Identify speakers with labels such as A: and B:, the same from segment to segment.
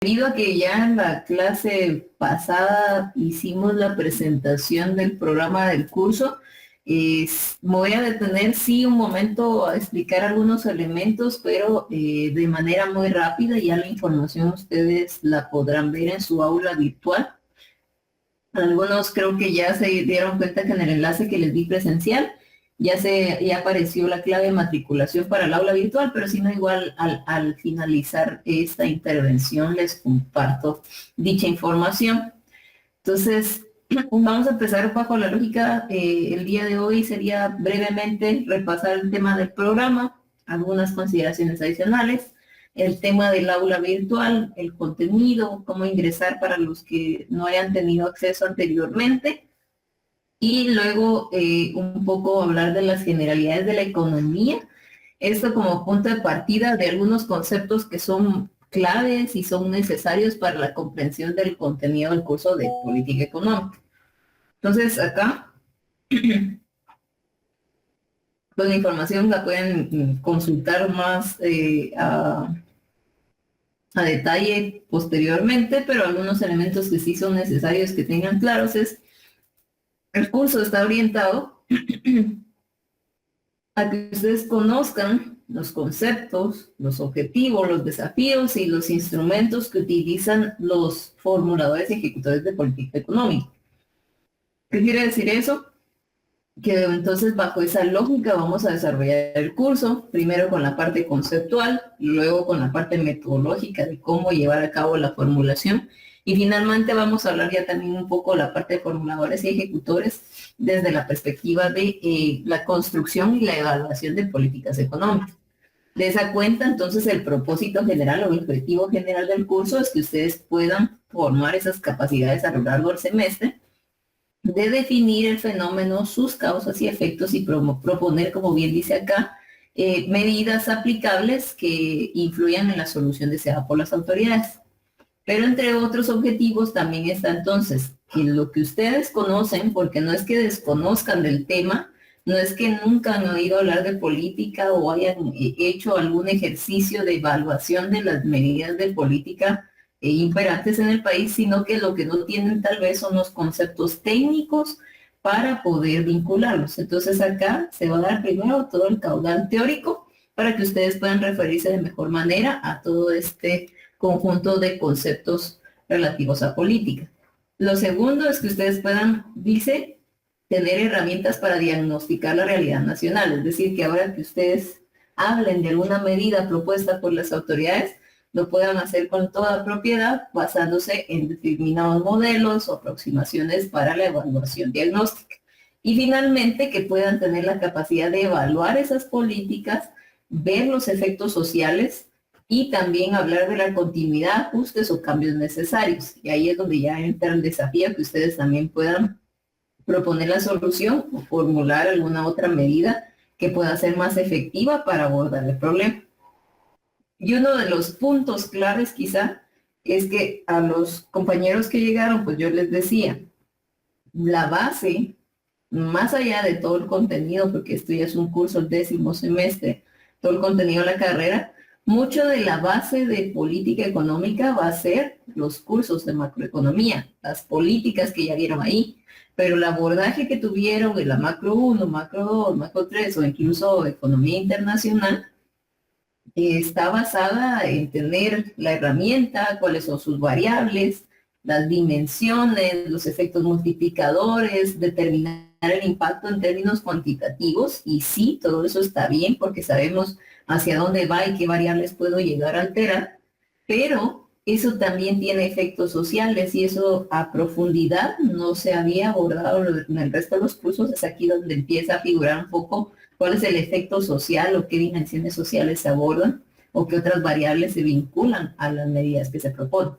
A: Debido a que ya en la clase pasada hicimos la presentación del programa del curso, me voy a detener sí un momento a explicar algunos elementos, pero de manera muy rápida. Ya la información ustedes la podrán ver en su aula virtual. Algunos creo que ya se dieron cuenta que en el enlace que les di presencial ya apareció la clave de matriculación para el aula virtual, pero si no, igual al finalizar esta intervención les comparto dicha información. Entonces, vamos a empezar bajo la lógica. El día de hoy sería brevemente repasar el tema del programa, algunas consideraciones adicionales, el tema del aula virtual, el contenido, cómo ingresar para los que no hayan tenido acceso anteriormente, y luego un poco hablar de las generalidades de la economía. Esto como punto de partida de algunos conceptos que son claves y son necesarios para la comprensión del contenido del curso de política económica. Entonces acá, pues la información la pueden consultar más a detalle posteriormente, pero algunos elementos que sí son necesarios que tengan claros es: el curso está orientado a que ustedes conozcan los conceptos, los objetivos, los desafíos y los instrumentos que utilizan los formuladores y ejecutores de política económica. ¿Qué quiere decir eso? Que entonces bajo esa lógica vamos a desarrollar el curso, primero con la parte conceptual, luego con la parte metodológica de cómo llevar a cabo la formulación, y finalmente vamos a hablar ya también un poco la parte de formuladores y ejecutores desde la perspectiva de la construcción y la evaluación de políticas económicas. De esa cuenta, entonces, el propósito general o el objetivo general del curso es que ustedes puedan formar esas capacidades a lo largo del semestre, de definir el fenómeno, sus causas y efectos, y proponer, como bien dice acá, medidas aplicables que influyan en la solución deseada por las autoridades. Pero entre otros objetivos también está entonces que lo que ustedes conocen, porque no es que desconozcan del tema, no es que nunca han oído hablar de política o hayan hecho algún ejercicio de evaluación de las medidas de política imperantes en el país, sino que lo que no tienen tal vez son los conceptos técnicos para poder vincularlos. Entonces acá se va a dar primero todo el caudal teórico para que ustedes puedan referirse de mejor manera a todo este conjunto de conceptos relativos a política. Lo segundo es que ustedes puedan, dice, tener herramientas para diagnosticar la realidad nacional, es decir, que ahora que ustedes hablen de alguna medida propuesta por las autoridades, lo puedan hacer con toda propiedad, basándose en determinados modelos o aproximaciones para la evaluación diagnóstica. Y finalmente, que puedan tener la capacidad de evaluar esas políticas, ver los efectos sociales y también hablar de la continuidad, ajustes o cambios necesarios. Y ahí es donde ya entra el desafío, que ustedes también puedan proponer la solución o formular alguna otra medida que pueda ser más efectiva para abordar el problema. Y uno de los puntos claves quizá es que a los compañeros que llegaron, pues yo les decía, la base, más allá de todo el contenido, porque esto ya es un curso el 10º semestre, todo el contenido de la carrera, mucho de la base de política económica va a ser los cursos de macroeconomía, las políticas que ya vieron ahí, pero el abordaje que tuvieron en la macro 1, macro 2, macro 3 o incluso economía internacional, está basada en tener la herramienta, cuáles son sus variables, las dimensiones, los efectos multiplicadores, determinar el impacto en términos cuantitativos. Y sí, todo eso está bien porque sabemos hacia dónde va y qué variables puedo llegar a alterar, pero eso también tiene efectos sociales y eso a profundidad no se había abordado en el resto de los cursos. Es aquí donde empieza a figurar un poco cuál es el efecto social o qué dimensiones sociales se abordan o qué otras variables se vinculan a las medidas que se proponen.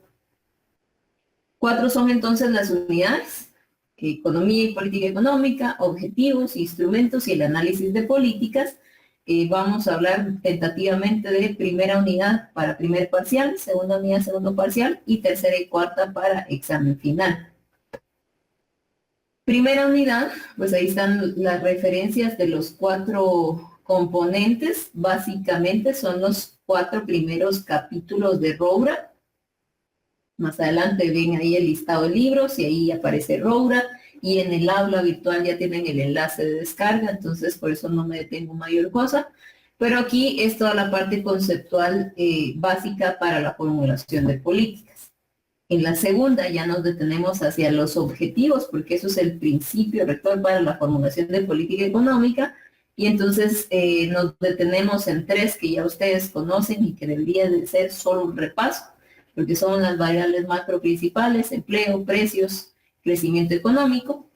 A: 4 son entonces las unidades: economía y política económica, objetivos, instrumentos y el análisis de políticas. Vamos a hablar tentativamente de primera unidad para primer parcial, segunda unidad, segundo parcial, y tercera y cuarta para examen final. Primera unidad, pues ahí están las referencias de los 4 componentes. Básicamente son los 4 primeros capítulos de Roura. Más adelante ven ahí el listado de libros y ahí aparece Roura, y en el aula virtual ya tienen el enlace de descarga, entonces por eso no me detengo mayor cosa. Pero aquí es toda la parte conceptual básica para la formulación de políticas. En la segunda ya nos detenemos hacia los objetivos, porque eso es el principio rector para la formulación de política económica, y entonces nos detenemos en tres que ya ustedes conocen y que deberían de ser solo un repaso, porque son las variables macro principales: empleo, precios, crecimiento económico,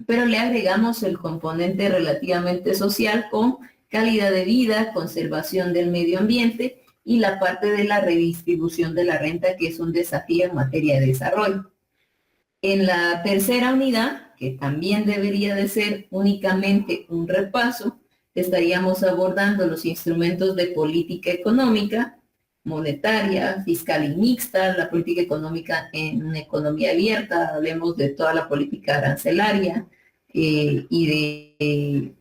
A: pero le agregamos el componente relativamente social con calidad de vida, conservación del medio ambiente y la parte de la redistribución de la renta, que es un desafío en materia de desarrollo. En la tercera unidad, que también debería de ser únicamente un repaso, estaríamos abordando los instrumentos de política económica, monetaria, fiscal y mixta, la política económica en una economía abierta, hablemos de toda la política arancelaria y de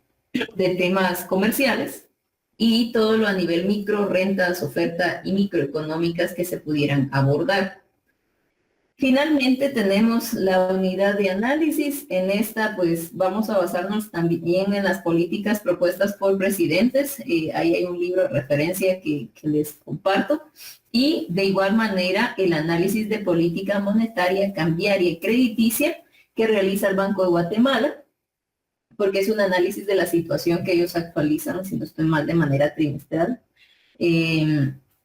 A: temas comerciales, y todo lo a nivel micro, rentas, oferta y microeconómicas que se pudieran abordar. Finalmente tenemos la unidad de análisis. En esta pues vamos a basarnos también en las políticas propuestas por presidentes. Ahí hay un libro de referencia que les comparto. Y de igual manera el análisis de política monetaria, cambiaria y crediticia que realiza el Banco de Guatemala, porque es un análisis de la situación que ellos actualizan, si no estoy mal, de manera trimestral.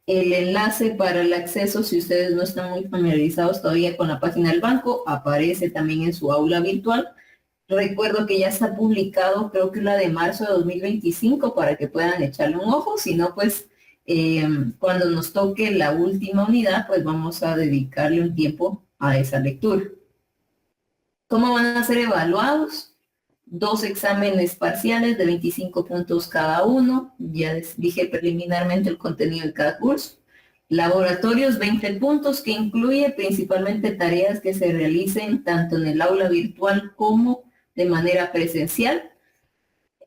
A: El enlace para el acceso, si ustedes no están muy familiarizados todavía con la página del banco, aparece también en su aula virtual. Recuerdo que ya está publicado, creo que la de marzo de 2025, para que puedan echarle un ojo. Si no, pues cuando nos toque la última unidad, pues vamos a dedicarle un tiempo a esa lectura. ¿Cómo van a ser evaluados? 2 exámenes parciales de 25 puntos cada uno. Ya les dije preliminarmente el contenido de cada curso. Laboratorios, 20 puntos, que incluye principalmente tareas que se realicen tanto en el aula virtual como de manera presencial.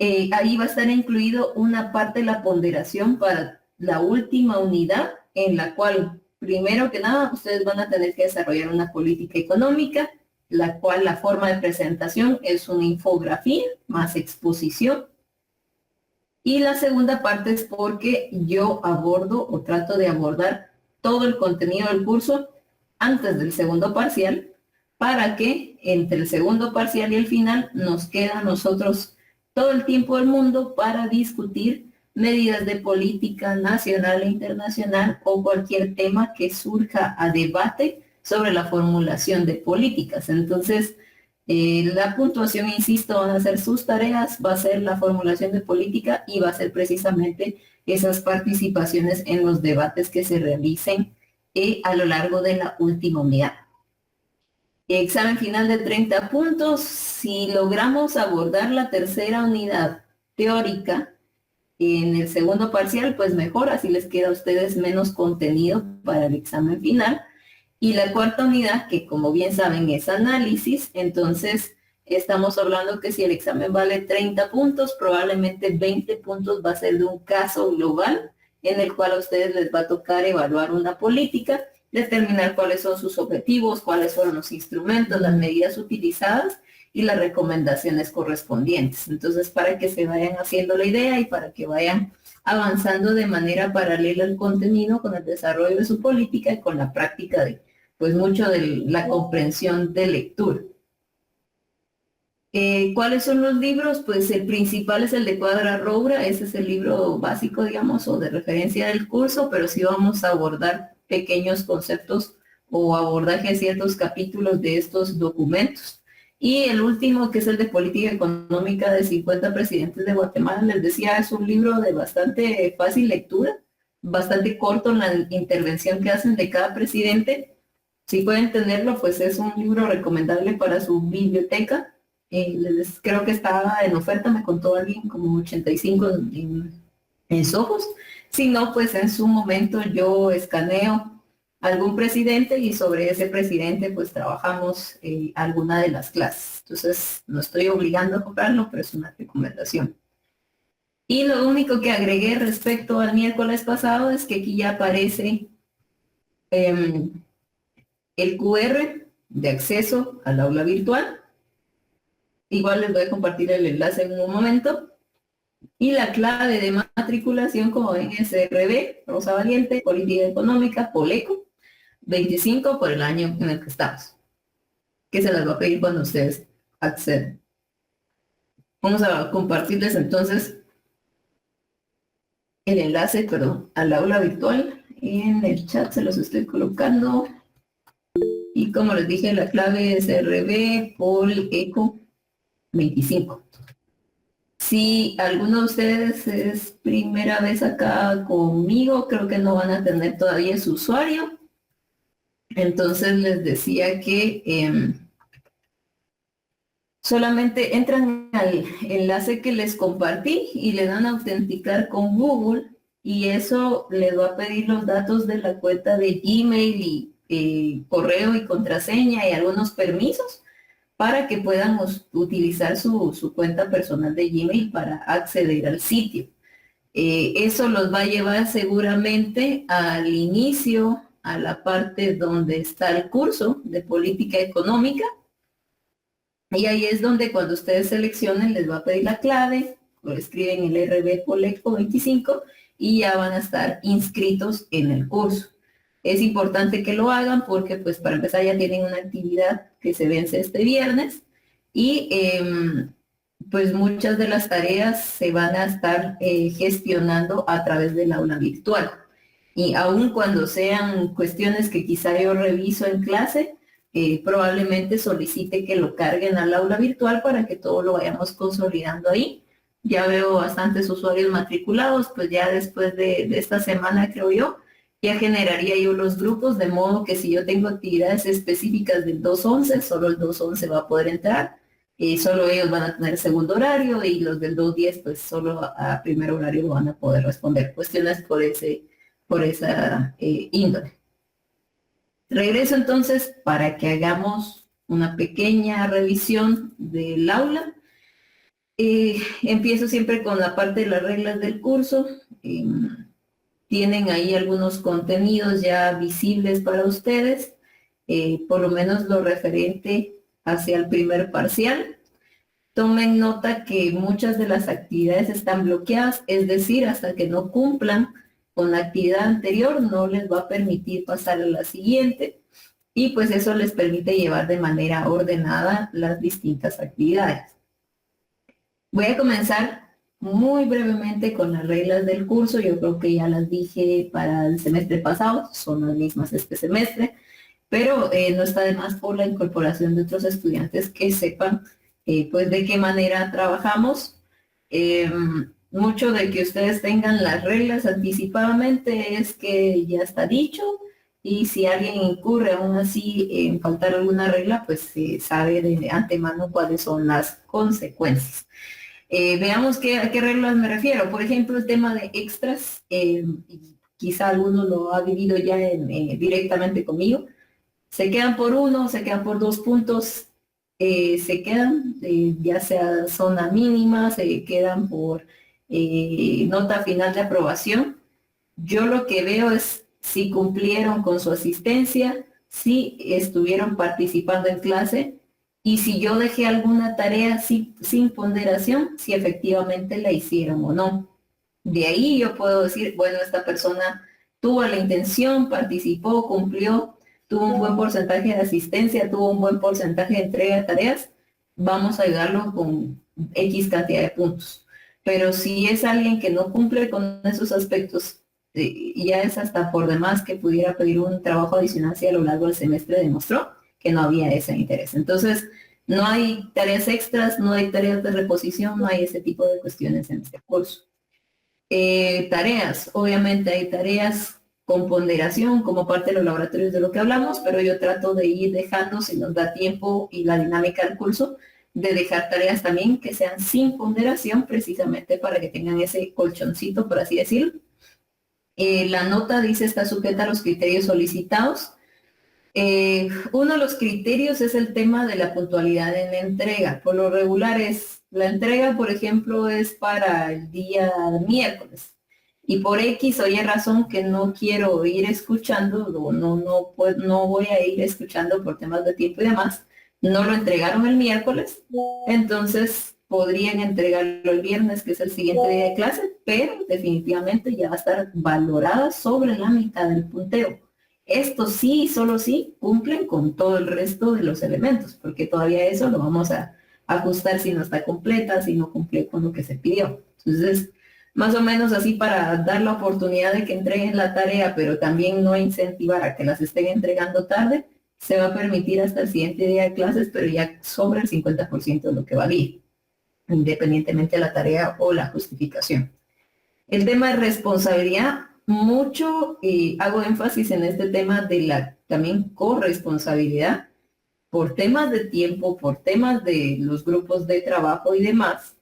A: Ahí va a estar incluido una parte de la ponderación para la última unidad, en la cual, primero que nada, ustedes van a tener que desarrollar una política económica, la cual la forma de presentación es una infografía más exposición. Y la segunda parte es porque yo abordo o trato de abordar todo el contenido del curso antes del segundo parcial, para que entre el segundo parcial y el final nos queda a nosotros todo el tiempo del mundo para discutir medidas de política nacional e internacional o cualquier tema que surja a debate sobre la formulación de políticas. Entonces, la puntuación, insisto, van a ser sus tareas, va a ser la formulación de política y va a ser precisamente esas participaciones en los debates que se realicen a lo largo de la última unidad. Examen final de 30 puntos. Si logramos abordar la tercera unidad teórica en el segundo parcial, pues mejor, así les queda a ustedes menos contenido para el examen final. Y la cuarta unidad, que como bien saben es análisis, entonces estamos hablando que si el examen vale 30 puntos, probablemente 20 puntos va a ser de un caso global en el cual a ustedes les va a tocar evaluar una política, determinar cuáles son sus objetivos, cuáles fueron los instrumentos, las medidas utilizadas y las recomendaciones correspondientes. Entonces, para que se vayan haciendo la idea y para que vayan avanzando de manera paralela al contenido con el desarrollo de su política y con la práctica de, pues, mucho de la comprensión de lectura. ¿Cuáles son los libros? Pues el principal es el de Cuadra Roura, ese es el libro básico, digamos, o de referencia del curso, pero sí vamos a abordar pequeños conceptos o abordaje de ciertos capítulos de estos documentos. Y el último, que es el de Política Económica de 50 Presidentes de Guatemala, les decía, es un libro de bastante fácil lectura, bastante corto en la intervención que hacen de cada presidente. Si pueden tenerlo, pues es un libro recomendable para su biblioteca. Creo que estaba en oferta, me contó alguien, como 85 en Sojos. Si no, pues en su momento yo escaneo algún presidente y sobre ese presidente pues trabajamos alguna de las clases. Entonces no estoy obligando a comprarlo, pero es una recomendación. Y lo único que agregué respecto al miércoles pasado es que aquí ya aparece el QR de acceso al aula virtual. Igual les voy a compartir el enlace en un momento. Y la clave de matriculación, como ven, es RB, Rosa Valiente, Política Económica, Poleco, 25 por el año en el que estamos, que se las va a pedir cuando ustedes acceden. Vamos a compartirles entonces el enlace, perdón, al aula virtual. En el chat se los estoy colocando. Y como les dije, la clave es RB Poleco 25. Si alguno de ustedes es primera vez acá conmigo, creo que no van a tener todavía su usuario. Entonces les decía que solamente entran al enlace que les compartí y le dan a autenticar con Google, y eso les va a pedir los datos de la cuenta de Gmail y correo y contraseña y algunos permisos para que puedan utilizar su cuenta personal de Gmail para acceder al sitio. Eso los va a llevar seguramente al inicio, a la parte donde está el curso de política económica, y ahí es donde cuando ustedes seleccionen les va a pedir la clave, lo escriben en el RB Poleco 25 y ya van a estar inscritos en el curso. Es importante que lo hagan porque, pues, para empezar ya tienen una actividad que se vence este viernes y pues muchas de las tareas se van a estar gestionando a través del aula virtual. Y aun cuando sean cuestiones que quizá yo reviso en clase, probablemente solicite que lo carguen al aula virtual para que todo lo vayamos consolidando ahí. Ya veo bastantes usuarios matriculados, pues ya después de esta semana, creo yo, ya generaría yo los grupos, de modo que si yo tengo actividades específicas del 211, solo el 211 va a poder entrar, y solo ellos van a tener segundo horario, y los del 210 pues solo a primer horario van a poder responder cuestiones por esa índole. Regreso entonces para que hagamos una pequeña revisión del aula. Empiezo siempre con la parte de las reglas del curso. Tienen ahí algunos contenidos ya visibles para ustedes, por lo menos lo referente hacia el primer parcial. Tomen nota que muchas de las actividades están bloqueadas, es decir, hasta que no cumplan con la actividad anterior no les va a permitir pasar a la siguiente, y pues eso les permite llevar de manera ordenada las distintas actividades. Voy a comenzar muy brevemente con las reglas del curso. Yo creo que ya las dije para el semestre pasado, son las mismas este semestre, pero no está de más por la incorporación de otros estudiantes que sepan pues de qué manera trabajamos. Mucho de que ustedes tengan las reglas anticipadamente es que ya está dicho, y si alguien incurre aún así en faltar alguna regla, pues se sabe de antemano cuáles son las consecuencias. Veamos a qué reglas me refiero. Por ejemplo, el tema de extras, quizá alguno lo ha vivido ya directamente conmigo. Se quedan por 1, se quedan por 2 puntos, se quedan, ya sea zona mínima, se quedan por nota final de aprobación. Yo lo que veo es si cumplieron con su asistencia, si estuvieron participando en clase, y si yo dejé alguna tarea sin ponderación, si efectivamente la hicieron o no. De ahí yo puedo decir, bueno, esta persona tuvo la intención, participó, cumplió, tuvo un buen porcentaje de asistencia, tuvo un buen porcentaje de entrega de tareas, vamos a ayudarlo con X cantidad de puntos. Pero si es alguien que no cumple con esos aspectos, ya es hasta por demás que pudiera pedir un trabajo adicional si a lo largo del semestre demostró que no había ese interés. Entonces, no hay tareas extras, no hay tareas de reposición, no hay ese tipo de cuestiones en este curso. Tareas, obviamente hay tareas con ponderación como parte de los laboratorios de lo que hablamos, pero yo trato de ir dejando, si nos da tiempo y la dinámica del curso, de dejar tareas también que sean sin ponderación, precisamente para que tengan ese colchoncito, por así decirlo. La nota dice está sujeta a los criterios solicitados. Uno de los criterios es el tema de la puntualidad en la entrega. Por lo regular la entrega, por ejemplo, es para el día miércoles. y por X o Y razón que no quiero ir escuchando, o no voy a ir escuchando por temas de tiempo y demás, no lo entregaron el miércoles, entonces podrían entregarlo el viernes, que es el siguiente día de clase, pero definitivamente ya va a estar valorada sobre la mitad del puntero. Esto sí, solo sí, cumplen con todo el resto de los elementos, porque todavía eso lo vamos a ajustar si no está completa, si no cumple con lo que se pidió. Entonces, más o menos así para dar la oportunidad de que entreguen la tarea, pero también no incentivar a que las estén entregando tarde, se va a permitir hasta el siguiente día de clases, pero ya sobre el 50% de lo que valía, independientemente de la tarea o la justificación. El tema de responsabilidad, mucho hago énfasis en este tema de la también corresponsabilidad por temas de tiempo, por temas de los grupos de trabajo y demás.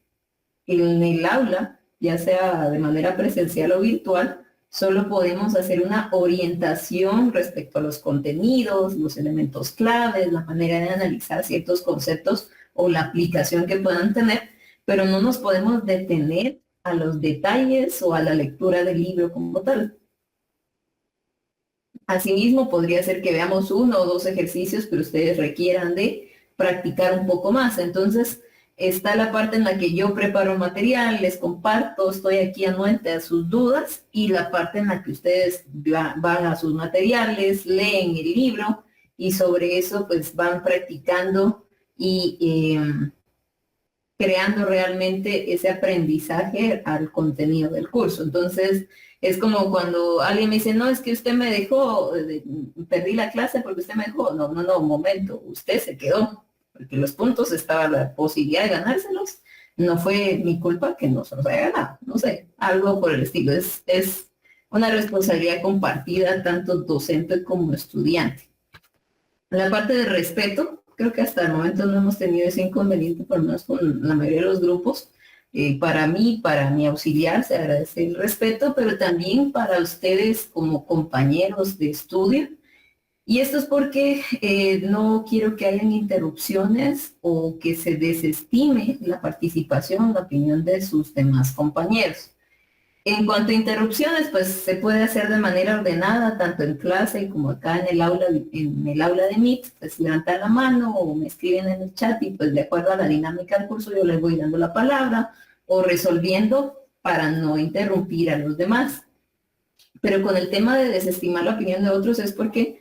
A: En el aula, ya sea de manera presencial o virtual, solo podemos hacer una orientación respecto a los contenidos, los elementos claves, la manera de analizar ciertos conceptos o la aplicación que puedan tener, pero no nos podemos detener a los detalles o a la lectura del libro como tal. Asimismo, podría ser que veamos 1 o 2 ejercicios, pero ustedes requieran de practicar un poco más. Entonces, está la parte en la que yo preparo material, les comparto, estoy aquí anuente a sus dudas, y la parte en la que ustedes van a sus materiales, leen el libro, y sobre eso pues van practicando y creando realmente ese aprendizaje al contenido del curso. Entonces, es como cuando alguien me dice, no, es que usted me dejó, perdí la clase porque usted me dejó. No, un momento, usted se quedó, porque los puntos estaba la posibilidad de ganárselos. No fue mi culpa que no se los haya ganado, no sé, algo por el estilo. Es una responsabilidad compartida tanto docente como estudiante. La parte de respeto, creo que hasta el momento no hemos tenido ese inconveniente, por lo menos con la mayoría de los grupos. Para mí, para mi auxiliar, se agradece el respeto, pero también para ustedes como compañeros de estudio. Y esto es porque no quiero que hayan interrupciones o que se desestime la participación, la opinión de sus demás compañeros. En cuanto a interrupciones, pues se puede hacer de manera ordenada, tanto en clase como acá en el aula de Meet, pues levantar la mano o me escriben en el chat y pues de acuerdo a la dinámica del curso yo les voy dando la palabra o resolviendo para no interrumpir a los demás. Pero con el tema de desestimar la opinión de otros es porque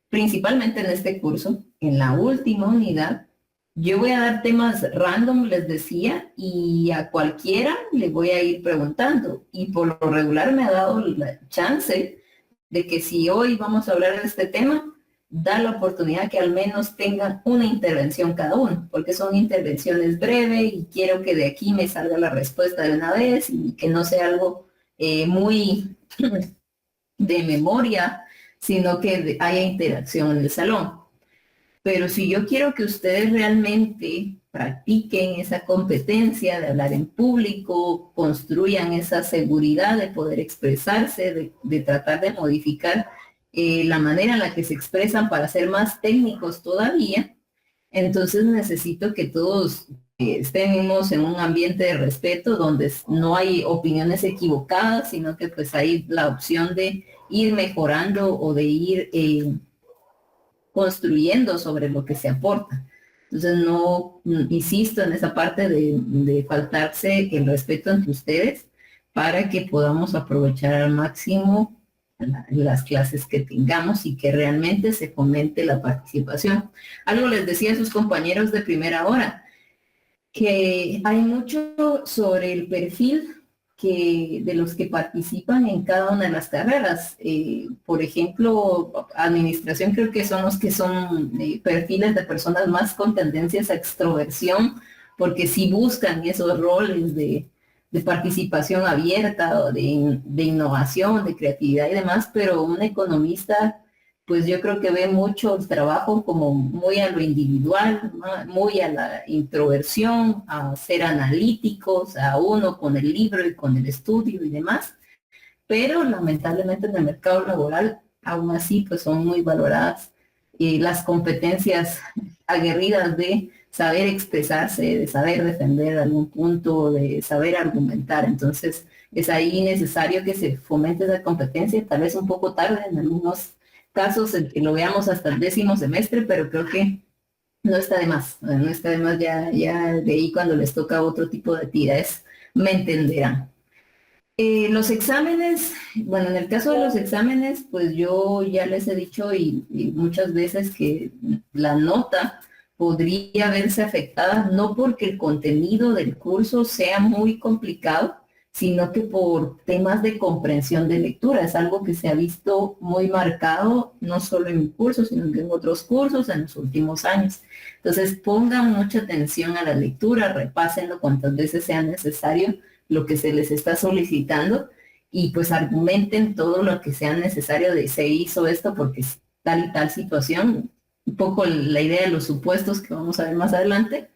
A: principalmente en este curso, en la última unidad, yo voy a dar temas random, les decía, y a cualquiera le voy a ir preguntando. Y por lo regular me ha dado la chance de que si hoy vamos a hablar de este tema, da la oportunidad que al menos tengan una intervención cada uno, porque son intervenciones breves y quiero que de aquí me salga la respuesta de una vez y que no sea algo muy de memoria, sino que haya interacción en el salón. Pero si yo quiero que ustedes realmente practiquen esa competencia de hablar en público, construyan esa seguridad de poder expresarse, de tratar de modificar la manera en la que se expresan para ser más técnicos todavía, entonces necesito que todos estemos en un ambiente de respeto donde no hay opiniones equivocadas, sino que pues hay la opción de ir mejorando o de ir construyendo sobre lo que se aporta. Entonces no insisto en esa parte de faltarse el respeto entre ustedes para que podamos aprovechar al máximo las clases que tengamos y que realmente se fomente la participación. Algo les decía a sus compañeros de primera hora, que hay mucho sobre el perfil de los que participan en cada una de las carreras. Por ejemplo, administración creo que son los que son perfiles de personas más con tendencias a extroversión, porque sí buscan esos roles de participación abierta, o de innovación, de creatividad y demás, pero un economista pues yo creo que ve mucho el trabajo como muy a lo individual, ¿no? Muy a la introversión, a ser analíticos, a uno con el libro y con el estudio y demás, pero lamentablemente en el mercado laboral aún así pues son muy valoradas las competencias aguerridas de saber expresarse, de saber defender algún punto, de saber argumentar. Entonces, es ahí necesario que se fomente esa competencia, tal vez un poco tarde en algunos casos, en que lo veamos hasta el 10º semestre, pero creo que no está de más, no está de más ya de ahí cuando les toca otro tipo de actividades, me entenderán. Los exámenes, bueno, en el caso de los exámenes, pues yo ya les he dicho y muchas veces que la nota podría verse afectada no porque el contenido del curso sea muy complicado, sino que por temas de comprensión de lectura. Es algo que se ha visto muy marcado, no solo en mi curso, sino en otros cursos en los últimos años. Entonces, pongan mucha atención a la lectura, repásenlo cuantas veces sea necesario lo que se les está solicitando y pues argumenten todo lo que sea necesario de se hizo esto porque es tal y tal situación. Un poco la idea de los supuestos que vamos a ver más adelante.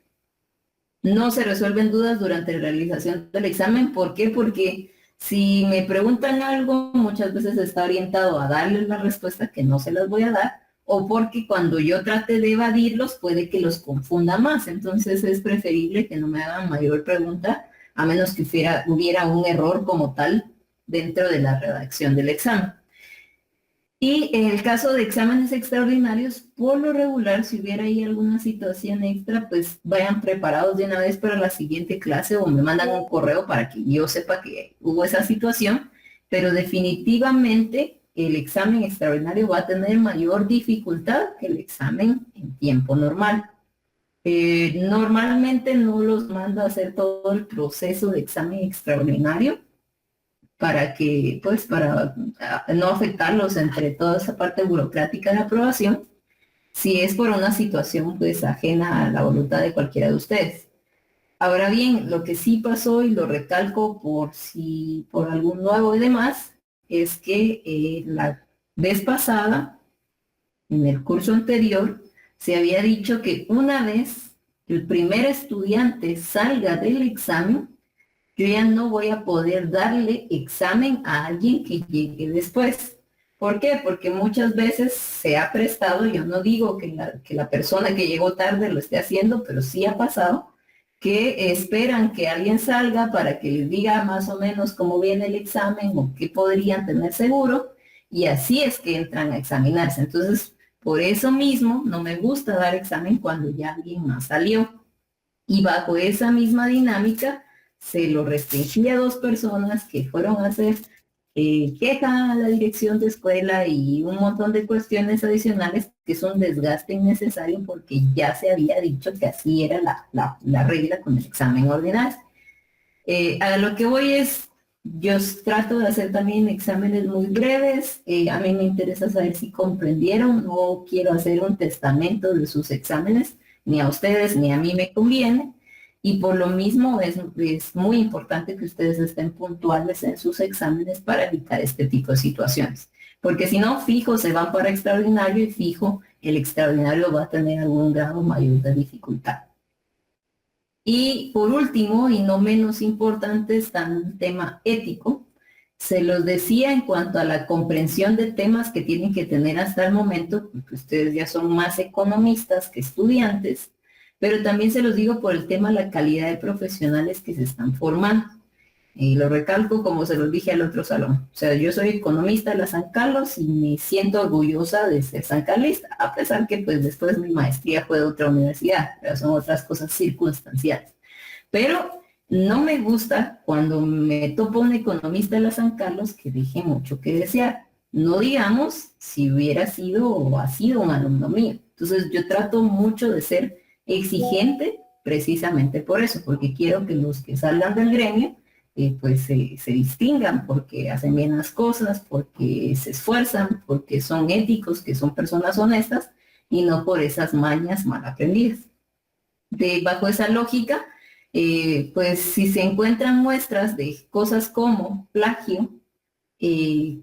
A: No se resuelven dudas durante la realización del examen. ¿Por qué? Porque si me preguntan algo, muchas veces está orientado a darles la respuesta que no se las voy a dar, o porque cuando yo trate de evadirlos puede que los confunda más. Entonces es preferible que no me hagan mayor pregunta, a menos que hubiera un error como tal dentro de la redacción del examen. Y en el caso de exámenes extraordinarios, por lo regular, si hubiera ahí alguna situación extra, pues vayan preparados de una vez para la siguiente clase o me mandan un correo para que yo sepa que hubo esa situación, pero definitivamente el examen extraordinario va a tener mayor dificultad que el examen en tiempo normal. Normalmente no los mando a hacer todo el proceso de examen extraordinario, para que, pues, para no afectarlos entre toda esa parte burocrática de aprobación, si es por una situación, pues, ajena a la voluntad de cualquiera de ustedes. Ahora bien, lo que sí pasó, y lo recalco por algún nuevo y demás, es que la vez pasada, en el curso anterior, se había dicho que una vez el primer estudiante salga del examen, yo ya no voy a poder darle examen a alguien que llegue después. ¿Por qué? Porque muchas veces se ha prestado, yo no digo que la persona que llegó tarde lo esté haciendo, pero sí ha pasado, que esperan que alguien salga para que les diga más o menos cómo viene el examen o qué podrían tener seguro, y así es que entran a examinarse. Entonces, por eso mismo no me gusta dar examen cuando ya alguien más salió. Y bajo esa misma dinámica, se lo restringí a 2 personas que fueron a hacer queja a la dirección de escuela y un montón de cuestiones adicionales que es un desgaste innecesario porque ya se había dicho que así era la regla con el examen ordinario. A lo que voy es, yo trato de hacer también exámenes muy breves. A mí me interesa saber si comprendieron. No quiero hacer un testamento de sus exámenes, ni a ustedes ni a mí me conviene. Y por lo mismo es muy importante que ustedes estén puntuales en sus exámenes para evitar este tipo de situaciones. Porque si no, fijo, se van para extraordinario y fijo, el extraordinario va a tener algún grado mayor de dificultad. Y por último, y no menos importante, está un tema ético. Se los decía en cuanto a la comprensión de temas que tienen que tener hasta el momento, porque ustedes ya son más economistas que estudiantes, pero también se los digo por el tema de la calidad de profesionales que se están formando. Y lo recalco como se los dije al otro salón. O sea, yo soy economista de la San Carlos y me siento orgullosa de ser sancarlista, a pesar que pues después mi maestría fue de otra universidad, pero son otras cosas circunstanciales. Pero no me gusta cuando me topo un economista de la San Carlos que deje mucho que desear. No digamos si hubiera sido o ha sido un alumno mío. Entonces yo trato mucho de ser exigente precisamente por eso, porque quiero que los que salgan del gremio pues se distingan porque hacen bien las cosas, porque se esfuerzan, porque son éticos, que son personas honestas y no por esas mañas mal aprendidas. Bajo esa lógica, pues si se encuentran muestras de cosas como plagio,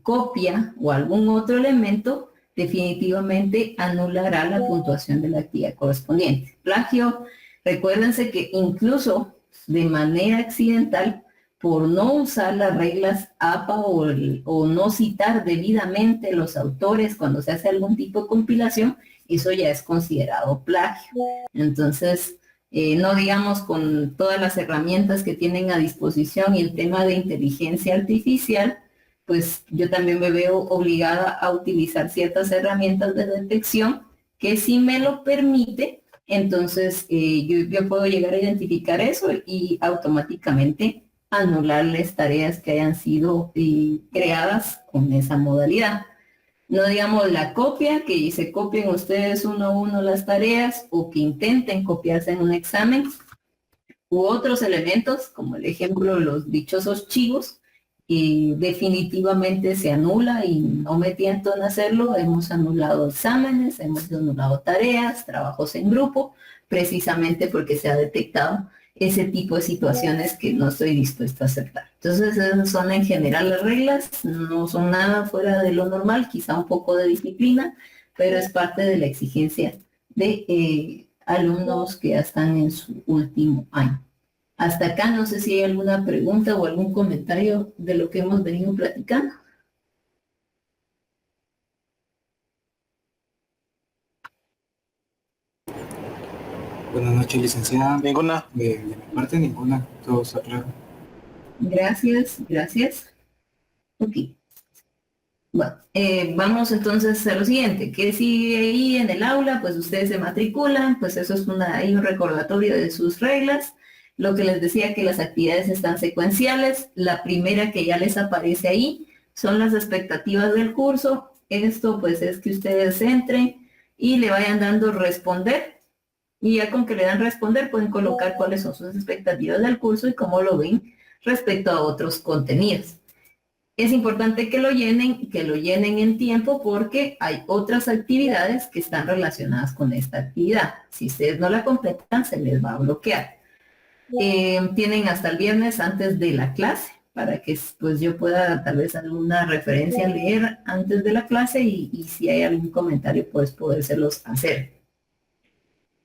A: copia o algún otro elemento, definitivamente anulará la puntuación de la actividad correspondiente. Plagio, recuérdense que incluso de manera accidental por no usar las reglas APA o no citar debidamente los autores cuando se hace algún tipo de compilación, eso ya es considerado plagio. Entonces, no digamos con todas las herramientas que tienen a disposición y el tema de inteligencia artificial, pues yo también me veo obligada a utilizar ciertas herramientas de detección que si me lo permite, entonces yo puedo llegar a identificar eso y automáticamente anularles tareas que hayan sido creadas con esa modalidad. No digamos la copia, que se copien ustedes uno a uno las tareas o que intenten copiarse en un examen u otros elementos, como el ejemplo de los dichosos chivos, y definitivamente se anula y no me tiento en hacerlo. Hemos anulado exámenes, hemos anulado tareas, trabajos en grupo, precisamente porque se ha detectado ese tipo de situaciones que no estoy dispuesta a aceptar. Entonces, esas son en general las reglas, no son nada fuera de lo normal, quizá un poco de disciplina, pero es parte de la exigencia de alumnos que ya están en su último año. Hasta acá no sé si hay alguna pregunta o algún comentario de lo que hemos venido platicando.
B: Buenas noches, licenciada. Ninguna. De mi parte, ninguna. Todo está claro.
A: Gracias, gracias. Ok. Bueno, vamos entonces a lo siguiente. ¿Qué sigue ahí en el aula? Pues ustedes se matriculan, pues eso es hay un recordatorio de sus reglas. Lo que les decía que las actividades están secuenciales. La primera que ya les aparece ahí son las expectativas del curso. Esto pues es que ustedes entren y le vayan dando responder. Y ya con que le dan responder pueden colocar cuáles son sus expectativas del curso y cómo lo ven respecto a otros contenidos. Es importante que lo llenen en tiempo porque hay otras actividades que están relacionadas con esta actividad. Si ustedes no la completan, se les va a bloquear. Tienen hasta el viernes antes de la clase para que pues yo pueda tal vez alguna referencia leer antes de la clase y si hay algún comentario pues podérselos hacer.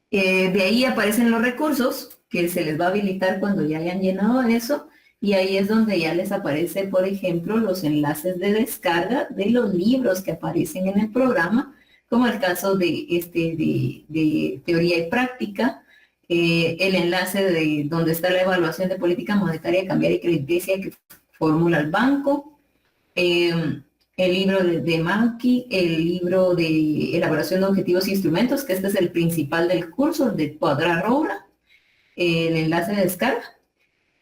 A: De ahí aparecen los recursos que se les va a habilitar cuando ya hayan llenado eso y ahí es donde ya les aparece, por ejemplo, los enlaces de descarga de los libros que aparecen en el programa, como el caso de teoría y práctica, el enlace de donde está la evaluación de política monetaria, cambiaria y crediticia que formula el banco, el libro de Mankey, el libro de elaboración de objetivos e instrumentos, que este es el principal del curso, el de Cuadra-Roura, el enlace de descarga,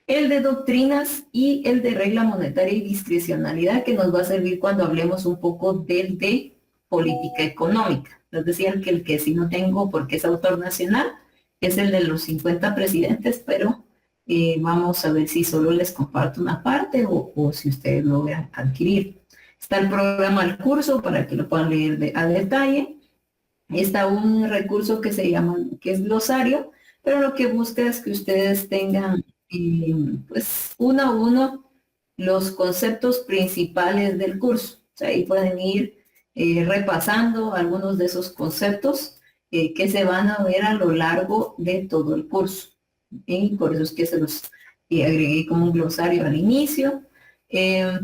A: el de doctrinas y el de regla monetaria y discrecionalidad, que nos va a servir cuando hablemos un poco del de política económica. Les decía que el que sí no tengo porque es autor nacional es el de los 50 presidentes, pero vamos a ver si solo les comparto una parte o si ustedes logran adquirir. Está el programa del curso para que lo puedan leer a detalle. Está un recurso que se llama, que es glosario, pero lo que busca es que ustedes tengan pues uno a uno los conceptos principales del curso. O sea, ahí pueden ir repasando algunos de esos conceptos que se van a ver a lo largo de todo el curso. Y por eso es que se los agregué como un glosario al inicio.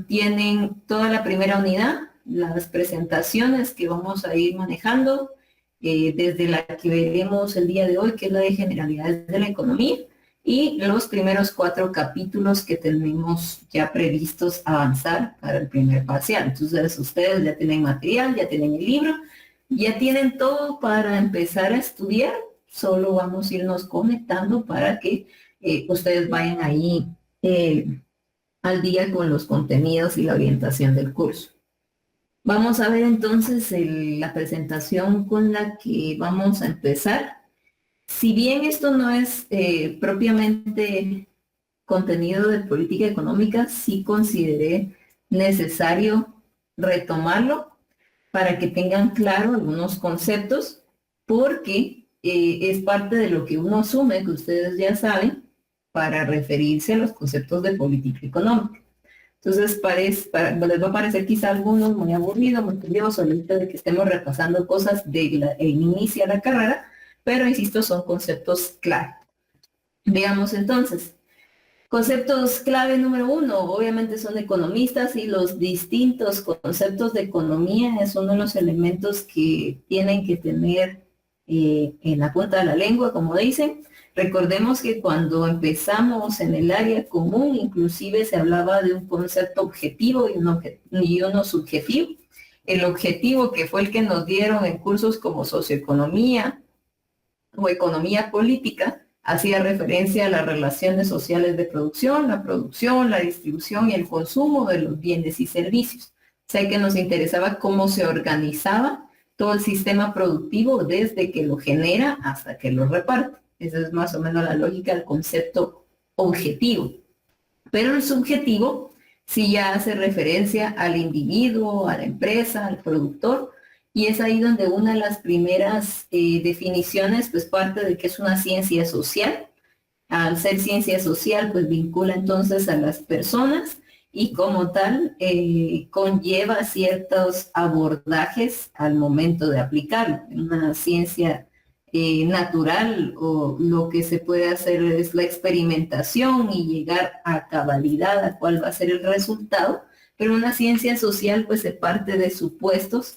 A: Tienen toda la primera unidad, las presentaciones que vamos a ir manejando, desde la que veremos el día de hoy, que es la de generalidades de la economía, y los primeros 4 capítulos que tenemos ya previstos avanzar para el primer parcial. Entonces ustedes ya tienen material, ya tienen el libro, ya tienen todo para empezar a estudiar, solo vamos a irnos conectando para que ustedes vayan ahí al día con los contenidos y la orientación del curso. Vamos a ver entonces la presentación con la que vamos a empezar. Si bien esto no es propiamente contenido de política económica, sí consideré necesario retomarlo para que tengan claro algunos conceptos, porque es parte de lo que uno asume que ustedes ya saben para referirse a los conceptos de política económica. Entonces, les va a parecer quizá a algunos muy aburrido, muy tedioso, el hecho de que estemos repasando cosas del inicio de la carrera, pero insisto, son conceptos claros. Veamos entonces, Conceptos clave número 1, obviamente son economistas y los distintos conceptos de economía es uno de los elementos que tienen que tener en la punta de la lengua, como dicen. Recordemos que cuando empezamos en el área común, inclusive se hablaba de un concepto objetivo y uno subjetivo. El objetivo, que fue el que nos dieron en cursos como socioeconomía o economía política, hacía referencia a las relaciones sociales de producción, la distribución y el consumo de los bienes y servicios. O sea que nos interesaba cómo se organizaba todo el sistema productivo desde que lo genera hasta que lo reparte. Esa es más o menos la lógica del concepto objetivo. Pero el subjetivo sí ya hace referencia al individuo, a la empresa, al productor, y es ahí donde una de las primeras definiciones pues parte de que es una ciencia social. Al ser ciencia social pues vincula entonces a las personas y como tal conlleva ciertos abordajes al momento de aplicarlo. En una ciencia natural o lo que se puede hacer es la experimentación y llegar a cabalidad a cuál va a ser el resultado, pero una ciencia social pues se parte de supuestos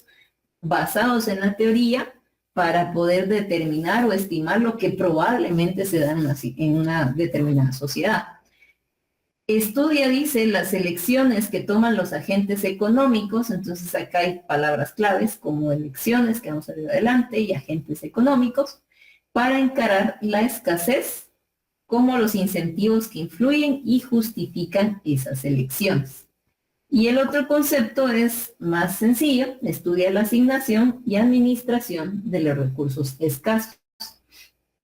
A: basados en la teoría para poder determinar o estimar lo que probablemente se da en una determinada sociedad. Estudia, dice, las elecciones que toman los agentes económicos, entonces acá hay palabras claves como elecciones, que vamos a ver adelante, y agentes económicos, para encarar la escasez como los incentivos que influyen y justifican esas elecciones. Y el otro concepto es más sencillo, estudia la asignación y administración de los recursos escasos.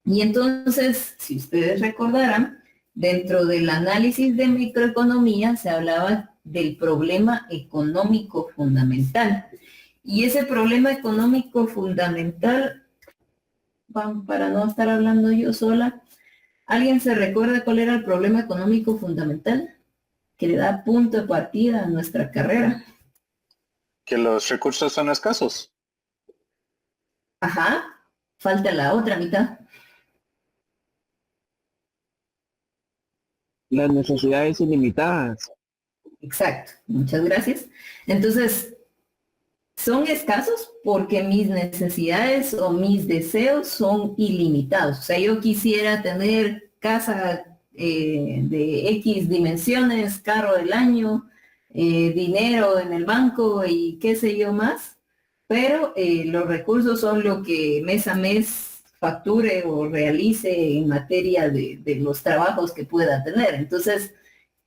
A: Y entonces, si ustedes recordarán, dentro del análisis de microeconomía se hablaba del problema económico fundamental. Y ese problema económico fundamental, para no estar hablando yo sola, ¿alguien se recuerda cuál era el problema económico fundamental que le da punto de partida a nuestra carrera?
C: Que los recursos son escasos.
A: Ajá, falta la otra mitad.
D: Las necesidades ilimitadas.
A: Exacto, muchas gracias. Entonces, son escasos porque mis necesidades o mis deseos son ilimitados. O sea, yo quisiera tener casa de X dimensiones, carro del año, dinero en el banco y qué sé yo más, pero los recursos son lo que mes a mes facture o realice en materia de los trabajos que pueda tener. Entonces,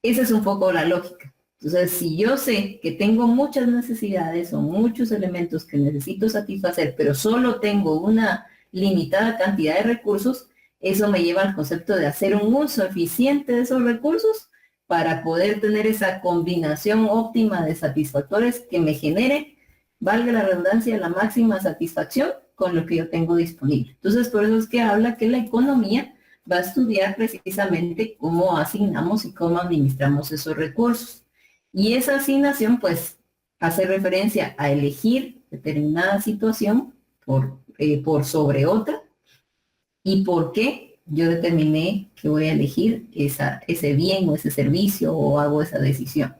A: esa es un poco la lógica. Entonces, si yo sé que tengo muchas necesidades o muchos elementos que necesito satisfacer, pero solo tengo una limitada cantidad de recursos, eso me lleva al concepto de hacer un uso eficiente de esos recursos para poder tener esa combinación óptima de satisfactores que me genere, valga la redundancia, la máxima satisfacción con lo que yo tengo disponible. Entonces, por eso es que habla que la economía va a estudiar precisamente cómo asignamos y cómo administramos esos recursos. Y esa asignación, pues, hace referencia a elegir determinada situación por sobre otra y por qué yo determiné que voy a elegir ese bien o ese servicio o hago esa decisión.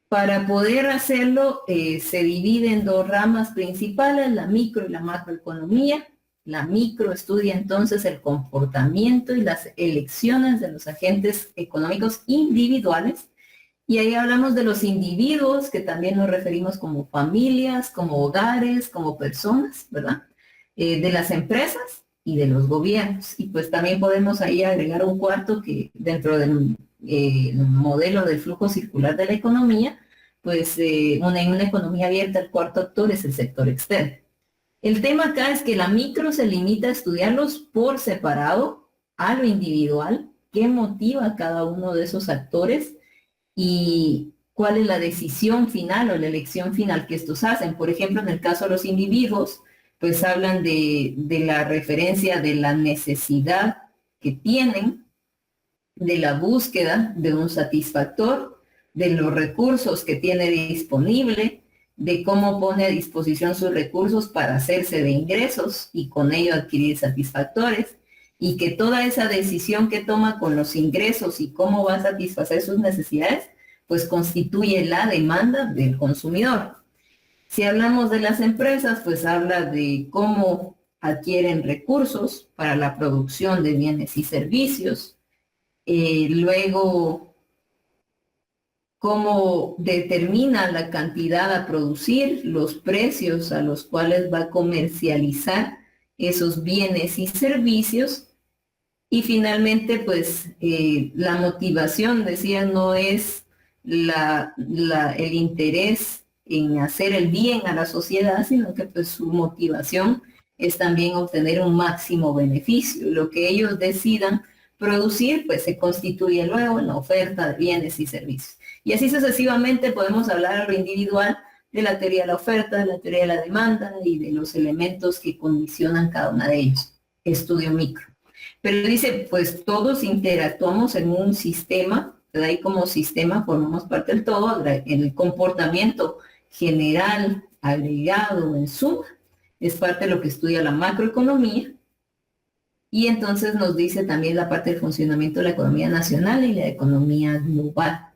A: Para poder hacerlo, se divide en dos ramas principales, la micro y la macroeconomía. La micro estudia entonces el comportamiento y las elecciones de los agentes económicos individuales. Y ahí hablamos de los individuos, que también nos referimos como familias, como hogares, como personas, ¿verdad? De las empresas y de los gobiernos. Y pues también podemos ahí agregar un cuarto que dentro del modelo del flujo circular de la economía, pues en una economía abierta el cuarto actor es el sector externo. El tema acá es que la micro se limita a estudiarlos por separado, a lo individual, qué motiva a cada uno de esos actores y cuál es la decisión final o la elección final que estos hacen. Por ejemplo, en el caso de los individuos, pues hablan de la referencia de la necesidad que tienen, de la búsqueda de un satisfactor, de los recursos que tiene disponible, de cómo pone a disposición sus recursos para hacerse de ingresos y con ello adquirir satisfactores. y que toda esa decisión que toma con los ingresos y cómo va a satisfacer sus necesidades, pues constituye la demanda del consumidor. Si hablamos de las empresas, pues habla de cómo adquieren recursos para la producción de bienes y servicios, luego cómo determina la cantidad a producir, los precios a los cuales va a comercializar esos bienes y servicios, y finalmente pues la motivación, decía, no es el interés en hacer el bien a la sociedad, sino que pues su motivación es también obtener un máximo beneficio. Lo que ellos decidan producir, pues se constituye luego en la oferta de bienes y servicios. Y así sucesivamente podemos hablar a lo individual de la teoría de la oferta, de la teoría de la demanda y de los elementos que condicionan cada una de ellos. Estudio micro. Pero dice, pues todos interactuamos en un sistema, ¿verdad? Y como sistema formamos parte del todo, en el comportamiento general, agregado, en suma, es parte de lo que estudia la macroeconomía. Y entonces nos dice también la parte del funcionamiento de la economía nacional y la economía global.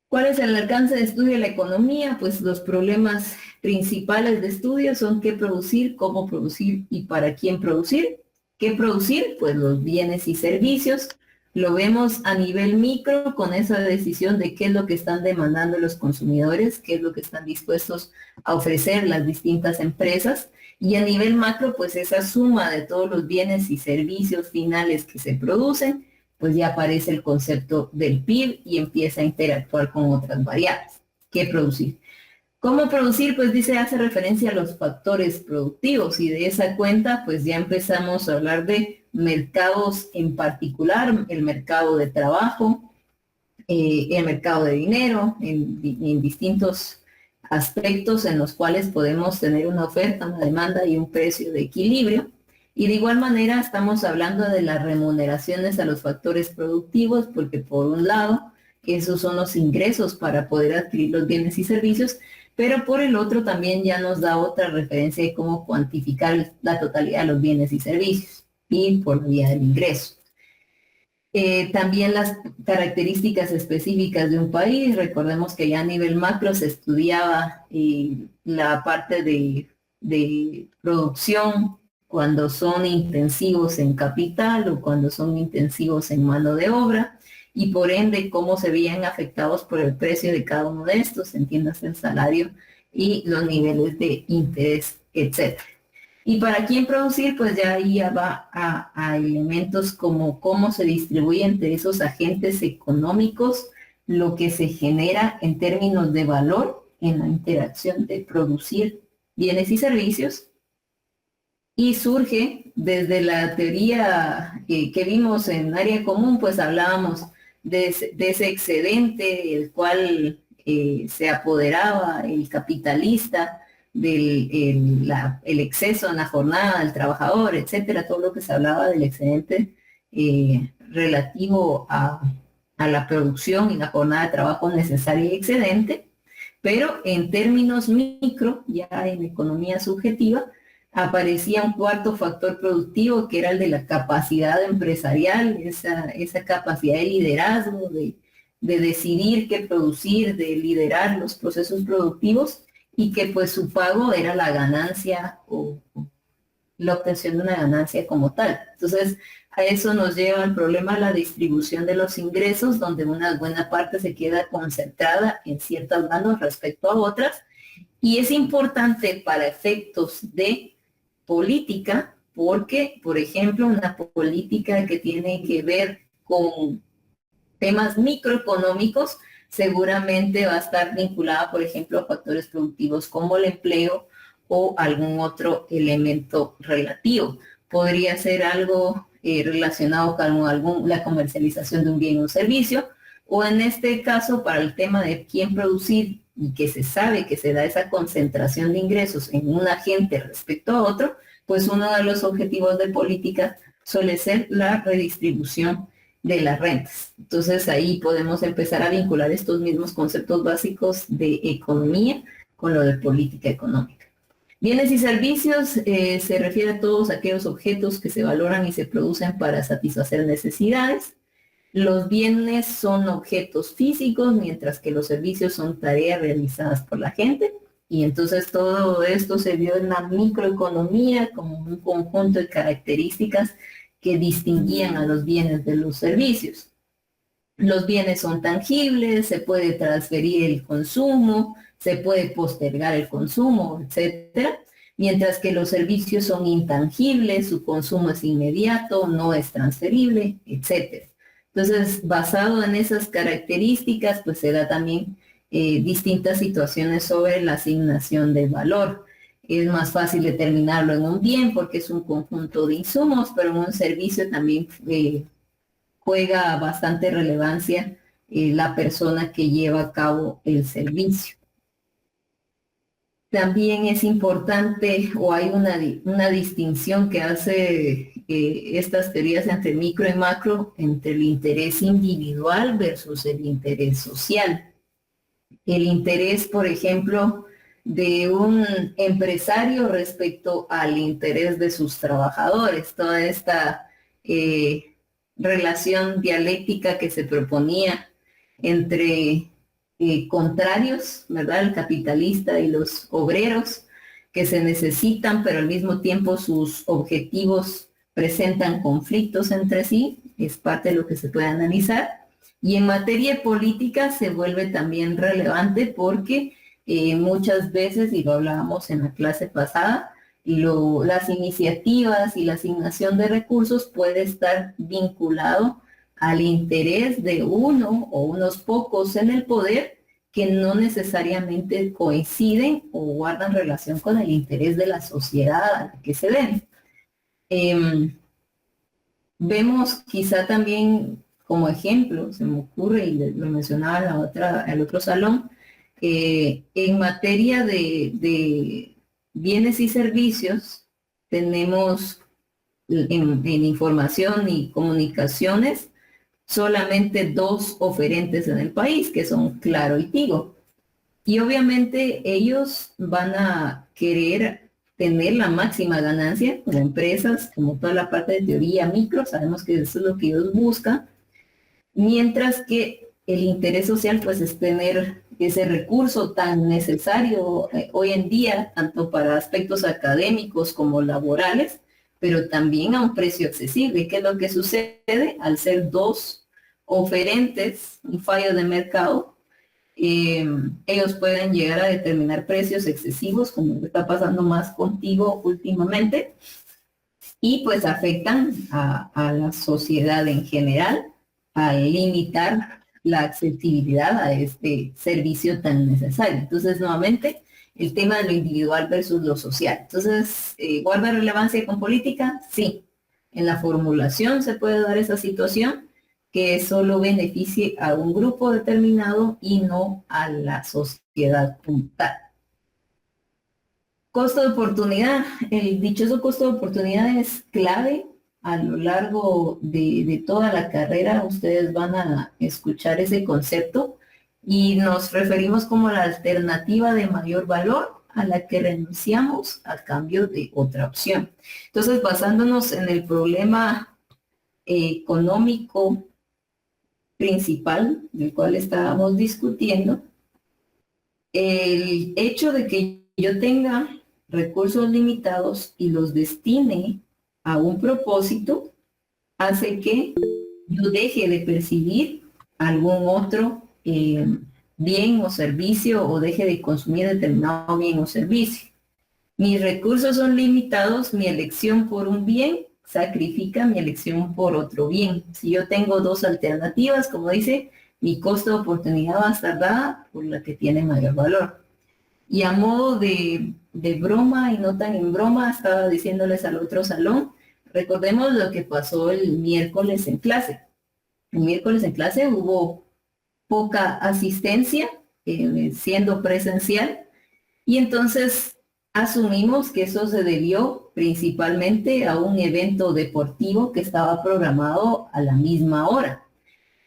A: ¿Cuál es el alcance de estudio de la economía? Pues los problemas principales de estudio son qué producir, cómo producir y para quién producir. ¿Qué producir? Pues los bienes y servicios. Lo vemos a nivel micro con esa decisión de qué es lo que están demandando los consumidores, qué es lo que están dispuestos a ofrecer las distintas empresas. Y a nivel macro, pues esa suma de todos los bienes y servicios finales que se producen, pues ya aparece el concepto del PIB y empieza a interactuar con otras variables. ¿Qué producir? ¿Cómo producir? Pues dice, hace referencia a los factores productivos y de esa cuenta, pues ya empezamos a hablar de mercados en particular, el mercado de trabajo, el mercado de dinero, en distintos aspectos en los cuales podemos tener una oferta, una demanda y un precio de equilibrio. Y de igual manera estamos hablando de las remuneraciones a los factores productivos, porque por un lado, esos son los ingresos para poder adquirir los bienes y servicios, pero por el otro también ya nos da otra referencia de cómo cuantificar la totalidad de los bienes y servicios, y por vía del ingreso. También las características específicas de un país, recordemos que ya a nivel macro se estudiaba la parte de producción, cuando son intensivos en capital o cuando son intensivos en mano de obra, y por ende cómo se veían afectados por el precio de cada uno de estos, entiéndase el salario y los niveles de interés, etc. Y para quién producir, pues ya ahí ya va a elementos como cómo se distribuye entre esos agentes económicos lo que se genera en términos de valor en la interacción de producir bienes y servicios. Y surge desde la teoría que vimos en área común, pues hablábamos de ese excedente, el cual se apoderaba el capitalista del el exceso en la jornada del trabajador, etcétera, todo lo que se hablaba del excedente relativo a la producción y la jornada de trabajo necesaria y excedente, pero en términos micro, ya en economía subjetiva, aparecía un cuarto factor productivo que era el de la capacidad empresarial, esa capacidad de liderazgo, de decidir qué producir, de liderar los procesos productivos, y que pues su pago era la ganancia o la obtención de una ganancia como tal. Entonces, a eso nos lleva el problema de la distribución de los ingresos, donde una buena parte se queda concentrada en ciertas manos respecto a otras, y es importante para efectos de política, porque, por ejemplo, una política que tiene que ver con temas microeconómicos seguramente va a estar vinculada, por ejemplo, a factores productivos como el empleo o algún otro elemento relativo. Podría ser algo relacionado con la comercialización de un bien o servicio, o en este caso, para el tema de quién producir, y que se sabe que se da esa concentración de ingresos en un agente respecto a otro, pues uno de los objetivos de política suele ser la redistribución de las rentas. Entonces ahí podemos empezar a vincular estos mismos conceptos básicos de economía con lo de política económica. Bienes y servicios se refiere a todos aquellos objetos que se valoran y se producen para satisfacer necesidades. Los bienes son objetos físicos, mientras que los servicios son tareas realizadas por la gente. Y entonces todo esto se vio en la microeconomía como un conjunto de características que distinguían a los bienes de los servicios. Los bienes son tangibles, se puede transferir el consumo, se puede postergar el consumo, etcétera, mientras que los servicios son intangibles, su consumo es inmediato, no es transferible, etcétera. Entonces, basado en esas características, pues se da también distintas situaciones sobre la asignación de valor. Es más fácil determinarlo en un bien porque es un conjunto de insumos, pero en un servicio también juega bastante relevancia la persona que lleva a cabo el servicio. También es importante, o hay una distinción que hace estas teorías entre micro y macro, entre el interés individual versus el interés social. El interés, por ejemplo, de un empresario respecto al interés de sus trabajadores, toda esta relación dialéctica que se proponía entre contrarios, ¿verdad? El capitalista y los obreros que se necesitan, pero al mismo tiempo sus objetivos presentan conflictos entre sí, es parte de lo que se puede analizar. Y en materia política se vuelve también relevante porque muchas veces, y lo hablábamos en la clase pasada, las iniciativas y la asignación de recursos puede estar vinculado al interés de uno o unos pocos en el poder que no necesariamente coinciden o guardan relación con el interés de la sociedad a la que se den. Vemos quizá también como ejemplo, se me ocurre, y lo mencionaba el otro salón, en materia de bienes y servicios, tenemos en información y comunicaciones solamente dos oferentes en el país, que son Claro y Tigo. Y obviamente ellos van a querer tener la máxima ganancia, como empresas, como toda la parte de teoría micro, sabemos que eso es lo que ellos buscan, mientras que el interés social pues es tener ese recurso tan necesario hoy en día, tanto para aspectos académicos como laborales, pero también a un precio accesible. ¿Qué es lo que sucede? Al ser dos oferentes, un fallo de mercado, ellos pueden llegar a determinar precios excesivos, como está pasando más contigo últimamente, y pues afectan a la sociedad en general al limitar la accesibilidad a este servicio tan necesario. Entonces, nuevamente, el tema de lo individual versus lo social. Entonces, ¿guarda relevancia con política? Sí. En la formulación se puede dar esa situación que solo beneficie a un grupo determinado y no a la sociedad como tal. Costo de oportunidad. El dichoso costo de oportunidad es clave a lo largo de toda la carrera. Ustedes van a escuchar ese concepto y nos referimos como la alternativa de mayor valor a la que renunciamos a cambio de otra opción. Entonces, basándonos en el problema económico principal del cual estábamos discutiendo, el hecho de que yo tenga recursos limitados y los destine a un propósito hace que yo deje de percibir algún otro bien o servicio o deje de consumir determinado bien o servicio. Mis recursos son limitados, mi elección por un bien sacrifica mi elección por otro bien. Si yo tengo dos alternativas, como dice, mi costo de oportunidad va a estar dada por la que tiene mayor valor. Y a modo de broma y no tan en broma, estaba diciéndoles al otro salón, recordemos lo que pasó el miércoles en clase. El miércoles en clase hubo poca asistencia, siendo presencial, y entonces asumimos que eso se debió principalmente a un evento deportivo que estaba programado a la misma hora.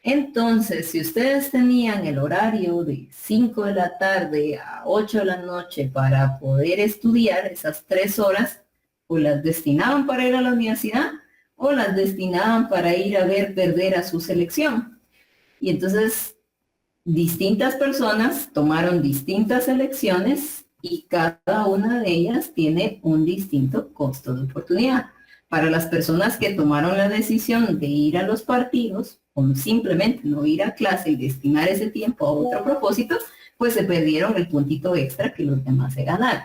A: Entonces, si ustedes tenían el horario de 5 de la tarde a 8 de la noche para poder estudiar esas 3 horas, o las destinaban para ir a la universidad o las destinaban para ir a ver perder a su selección. Y entonces, distintas personas tomaron distintas elecciones y cada una de ellas tiene un distinto costo de oportunidad. Para las personas que tomaron la decisión de ir a los partidos o simplemente no ir a clase y destinar ese tiempo a otro propósito, pues se perdieron el puntito extra que los demás se ganaron,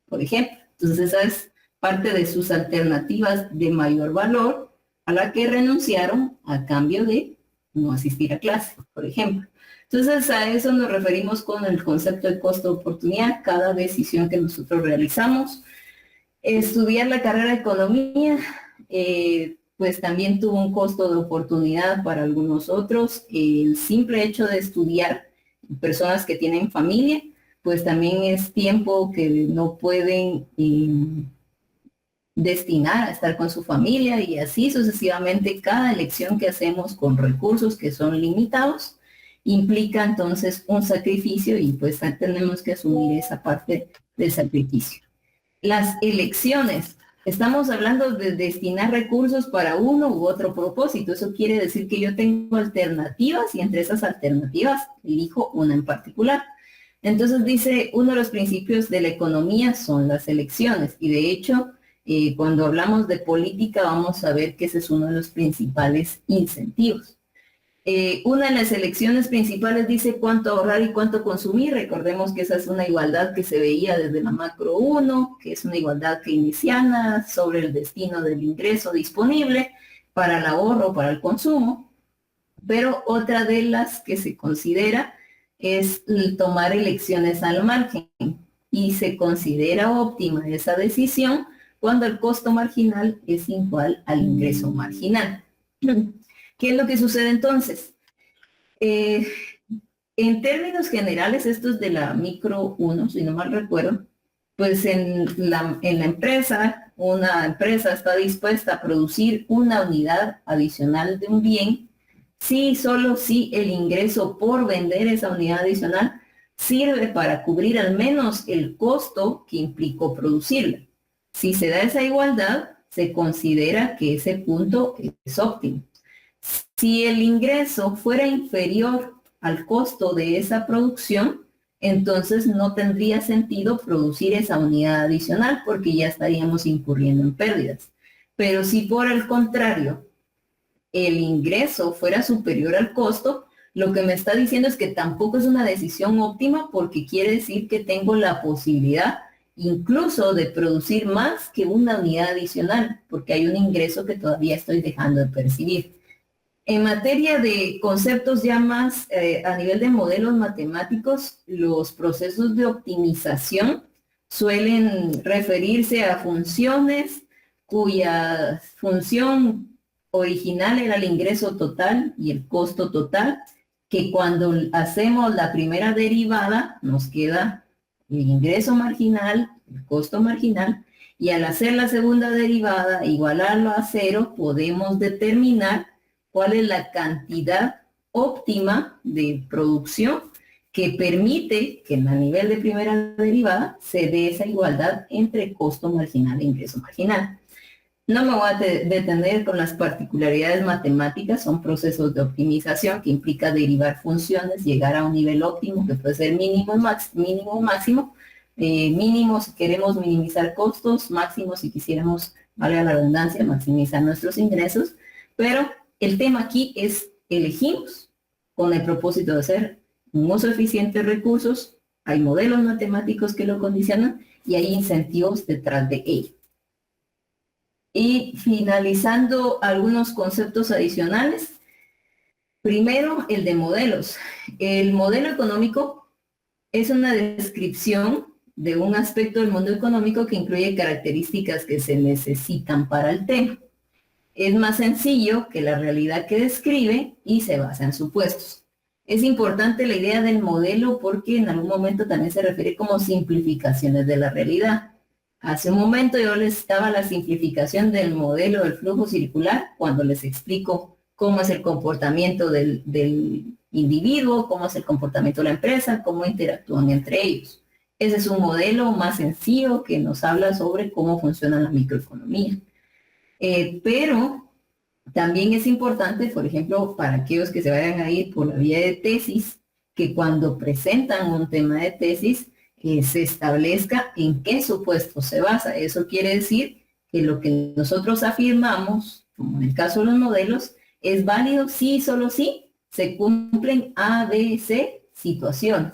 A: por ejemplo. Entonces esa es parte de sus alternativas de mayor valor a la que renunciaron a cambio de no asistir a clase, por ejemplo. Entonces a eso nos referimos con el concepto de costo de oportunidad. Cada decisión que nosotros realizamos, estudiar la carrera de economía, pues también tuvo un costo de oportunidad para algunos otros. El simple hecho de estudiar, personas que tienen familia, pues también es tiempo que no pueden destinar a estar con su familia, y así sucesivamente. Cada elección que hacemos con recursos que son limitados implica entonces un sacrificio, y pues tenemos que asumir esa parte del sacrificio. Las elecciones, estamos hablando de destinar recursos para uno u otro propósito. Eso quiere decir que yo tengo alternativas y entre esas alternativas elijo una en particular. Entonces dice, uno de los principios de la economía son las elecciones, y de hecho cuando hablamos de política vamos a ver que ese es uno de los principales incentivos. Una de las elecciones principales dice cuánto ahorrar y cuánto consumir. Recordemos que esa es una igualdad que se veía desde la macro 1, que es una igualdad keynesiana sobre el destino del ingreso disponible para el ahorro, para el consumo. Pero otra de las que se considera es el tomar elecciones al margen, y se considera óptima esa decisión cuando el costo marginal es igual al ingreso marginal. ¿Qué es lo que sucede entonces? En términos generales, esto es de la micro 1, si no mal recuerdo, pues en la empresa, una empresa está dispuesta a producir una unidad adicional de un bien, si solo si el ingreso por vender esa unidad adicional sirve para cubrir al menos el costo que implicó producirla. Si se da esa igualdad, se considera que ese punto es óptimo. Si el ingreso fuera inferior al costo de esa producción, entonces no tendría sentido producir esa unidad adicional porque ya estaríamos incurriendo en pérdidas. Pero si por el contrario, el ingreso fuera superior al costo, lo que me está diciendo es que tampoco es una decisión óptima, porque quiere decir que tengo la posibilidad incluso de producir más que una unidad adicional, porque hay un ingreso que todavía estoy dejando de percibir. En materia de conceptos ya más a nivel de modelos matemáticos, los procesos de optimización suelen referirse a funciones cuya función original era el ingreso total y el costo total, que cuando hacemos la primera derivada nos queda el ingreso marginal, el costo marginal, y al hacer la segunda derivada, igualarlo a 0, podemos determinar cuál es la cantidad óptima de producción que permite que a nivel de primera derivada se dé esa igualdad entre costo marginal e ingreso marginal. No me voy a detener con las particularidades matemáticas, son procesos de optimización que implica derivar funciones, llegar a un nivel óptimo que puede ser mínimo o máximo. Mínimo si queremos minimizar costos, máximo si quisiéramos, valga la redundancia, maximizar nuestros ingresos. Pero el tema aquí es, elegimos con el propósito de hacer un uso eficiente de recursos, hay modelos matemáticos que lo condicionan y hay incentivos detrás de ello. Y finalizando algunos conceptos adicionales. Primero, el de modelos. El modelo económico es una descripción de un aspecto del mundo económico que incluye características que se necesitan para el tema. Es más sencillo que la realidad que describe y se basa en supuestos. Es importante la idea del modelo porque en algún momento también se refiere como simplificaciones de la realidad. Hace un momento yo les daba la simplificación del modelo del flujo circular cuando les explico cómo es el comportamiento del individuo, cómo es el comportamiento de la empresa, cómo interactúan entre ellos. Ese es un modelo más sencillo que nos habla sobre cómo funciona la microeconomía. Pero también es importante, por ejemplo, para aquellos que se vayan a ir por la vía de tesis, que cuando presentan un tema de tesis, se establezca en qué supuesto se basa. Eso quiere decir que lo que nosotros afirmamos, como en el caso de los modelos, es válido si solo si se cumplen A, B, C situaciones.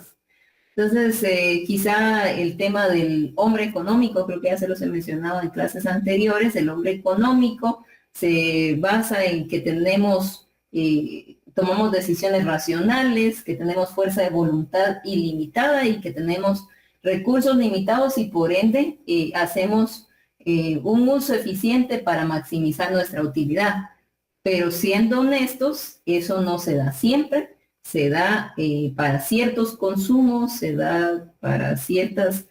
A: Entonces, quizá el tema del hombre económico, creo que ya se los he mencionado en clases anteriores, el hombre económico se basa en que tomamos decisiones racionales, que tenemos fuerza de voluntad ilimitada y que tenemos recursos limitados y por ende hacemos un uso eficiente para maximizar nuestra utilidad. Pero siendo honestos, eso no se da siempre, se da para ciertos consumos, se da para ciertas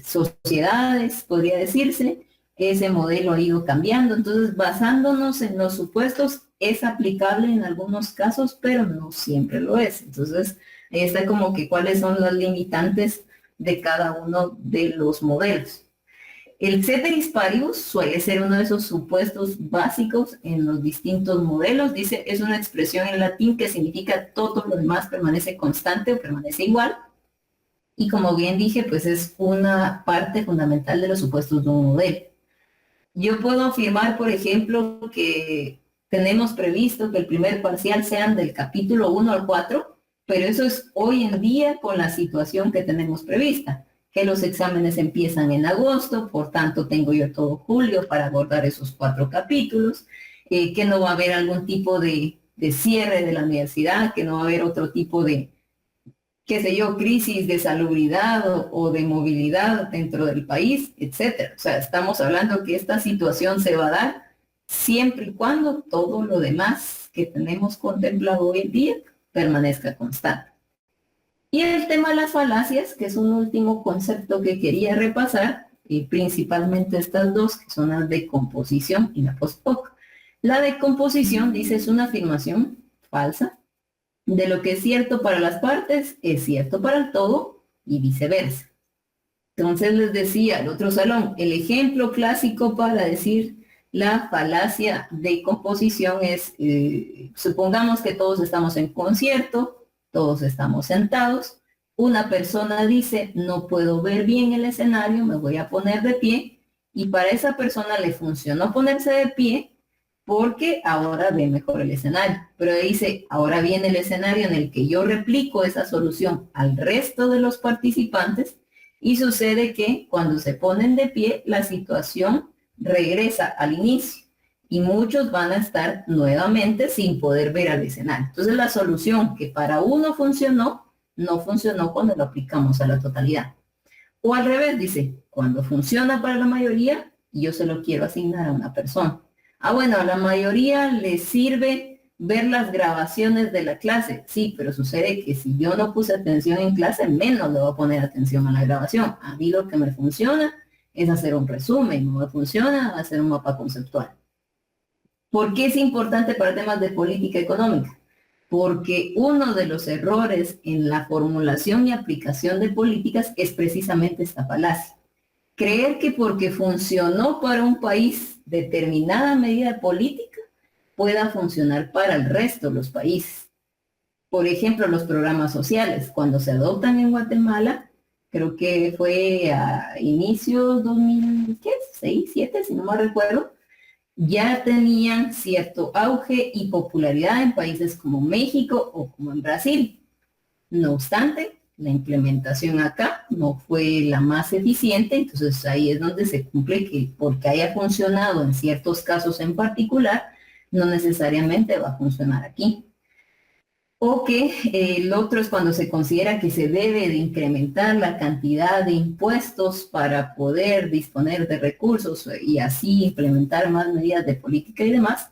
A: sociedades, podría decirse. Ese modelo ha ido cambiando, entonces basándonos en los supuestos es aplicable en algunos casos, pero no siempre lo es. Entonces, ahí está como que cuáles son las limitantes de cada uno de los modelos. El ceteris paribus suele ser uno de esos supuestos básicos en los distintos modelos. Dice, es una expresión en latín que significa todo lo demás permanece constante o permanece igual. Y como bien dije, pues es una parte fundamental de los supuestos de un modelo. Yo puedo afirmar, por ejemplo, que tenemos previsto que el primer parcial sean del capítulo 1 al 4, pero eso es hoy en día con la situación que tenemos prevista, que los exámenes empiezan en agosto, por tanto tengo yo todo julio para abordar esos 4 capítulos, que no va a haber algún tipo de cierre de la universidad, que no va a haber otro tipo de, qué sé yo, crisis de salubridad o de movilidad dentro del país, etcétera. O sea, estamos hablando que esta situación se va a dar siempre y cuando todo lo demás que tenemos contemplado hoy en día permanezca constante. Y el tema de las falacias, que es un último concepto que quería repasar, y principalmente estas dos, que son la decomposición y la post-hoc. La decomposición, dice, es una afirmación falsa, de lo que es cierto para las partes, es cierto para el todo y viceversa. Entonces les decía al otro salón, el ejemplo clásico para decir la falacia de composición es, supongamos que todos estamos en concierto, todos estamos sentados, una persona dice, no puedo ver bien el escenario, me voy a poner de pie, y para esa persona le funcionó ponerse de pie, porque ahora ve mejor el escenario. Pero dice, ahora viene el escenario en el que yo replico esa solución al resto de los participantes y sucede que cuando se ponen de pie, la situación regresa al inicio y muchos van a estar nuevamente sin poder ver al escenario. Entonces la solución que para uno funcionó, no funcionó cuando lo aplicamos a la totalidad. O al revés, dice, cuando funciona para la mayoría, yo se lo quiero asignar a una persona. Bueno, a la mayoría les sirve ver las grabaciones de la clase. Sí, pero sucede que si yo no puse atención en clase, menos le voy a poner atención a la grabación. A mí lo que me funciona es hacer un resumen, no me funciona hacer un mapa conceptual. ¿Por qué es importante para temas de política económica? Porque uno de los errores en la formulación y aplicación de políticas es precisamente esta falacia. Creer que porque funcionó para un país determinada medida política pueda funcionar para el resto de los países. Por ejemplo, los programas sociales, cuando se adoptan en Guatemala, creo que fue a inicios 2006, 2007, si no me recuerdo, ya tenían cierto auge y popularidad en países como México o como en Brasil. No obstante, la implementación acá no fue la más eficiente, entonces ahí es donde se cumple que porque haya funcionado en ciertos casos en particular, no necesariamente va a funcionar aquí. O que el otro es cuando se considera que se debe de incrementar la cantidad de impuestos para poder disponer de recursos y así implementar más medidas de política y demás.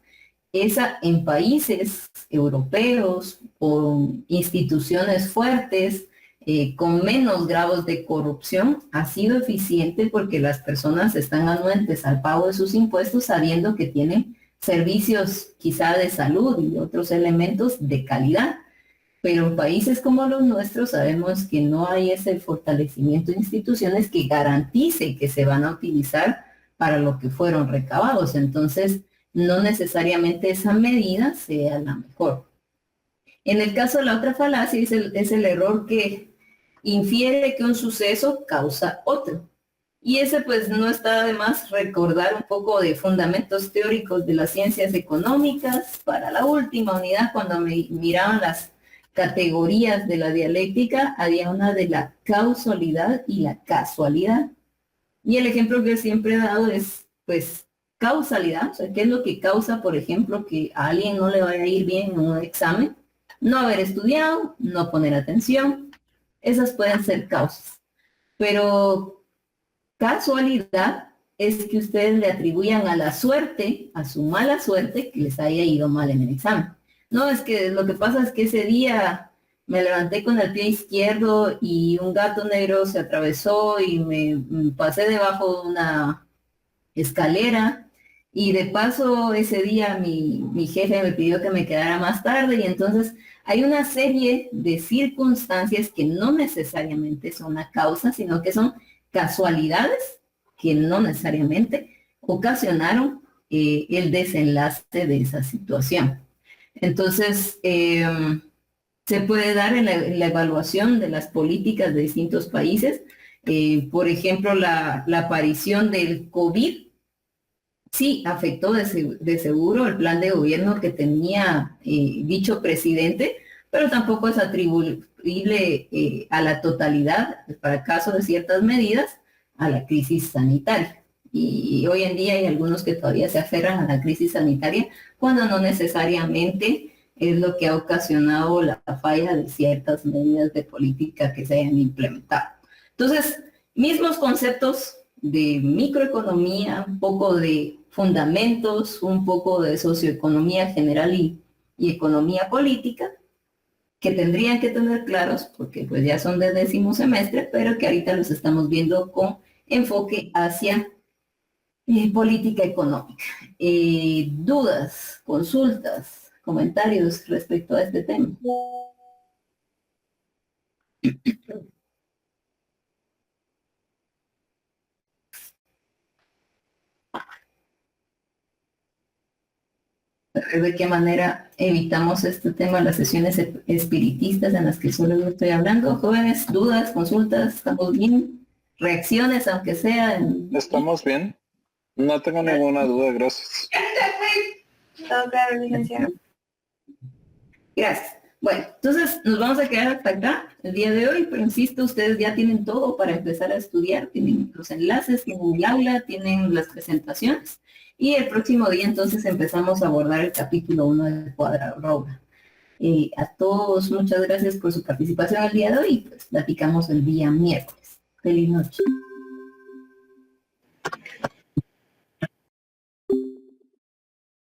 A: Esa en países europeos con instituciones fuertes, con menos grados de corrupción, ha sido eficiente porque las personas están anuentes al pago de sus impuestos sabiendo que tienen servicios quizá de salud y otros elementos de calidad. Pero en países como los nuestros sabemos que no hay ese fortalecimiento de instituciones que garantice que se van a utilizar para lo que fueron recabados. Entonces, no necesariamente esa medida sea la mejor. En el caso de la otra falacia es el error que infiere que un suceso causa otro. Y ese pues no está de más recordar un poco de fundamentos teóricos de las ciencias económicas para la última unidad, cuando me miraban las categorías de la dialéctica, había una de la causalidad y la casualidad. Y el ejemplo que siempre he dado es, pues, causalidad, o sea, ¿qué es lo que causa, por ejemplo, que a alguien no le vaya a ir bien en un examen? No haber estudiado, no poner atención, esas pueden ser causas. Pero casualidad es que ustedes le atribuyan a la suerte, a su mala suerte, que les haya ido mal en el examen. No, es que lo que pasa es que ese día me levanté con el pie izquierdo y un gato negro se atravesó y me pasé debajo de una escalera y de paso ese día mi jefe me pidió que me quedara más tarde y entonces hay una serie de circunstancias que no necesariamente son la causa, sino que son casualidades que no necesariamente ocasionaron el desenlace de esa situación. Entonces, se puede dar en la evaluación de las políticas de distintos países. Por ejemplo, la aparición del COVID sí afectó de seguro el plan de gobierno que tenía dicho presidente, pero tampoco es atribuible a la totalidad, para el caso de ciertas medidas, a la crisis sanitaria. Y hoy en día hay algunos que todavía se aferran a la crisis sanitaria cuando no necesariamente es lo que ha ocasionado la falla de ciertas medidas de política que se hayan implementado. Entonces, mismos conceptos de microeconomía, un poco de fundamentos, un poco de socioeconomía general y economía política, que tendrían que tener claros, porque pues ya son de 10º semestre, pero que ahorita los estamos viendo con enfoque hacia política económica. ¿Dudas, consultas, comentarios respecto a este tema? ¿De qué manera evitamos este tema en las sesiones espiritistas en las que solo yo estoy hablando? Jóvenes, dudas, consultas, ¿estamos bien? Reacciones, aunque sea
C: ¿Estamos bien? No tengo ninguna duda, gracias.
E: Todo claro, licenciado.
A: Gracias. Bueno, entonces nos vamos a quedar hasta acá el día de hoy, pero insisto, ustedes ya tienen todo para empezar a estudiar, tienen los enlaces, tienen el aula, tienen las presentaciones, y el próximo día entonces empezamos a abordar el capítulo 1 del cuadrado Roura. A todos, muchas gracias por su participación el día de hoy, y pues platicamos el día miércoles. Feliz noche.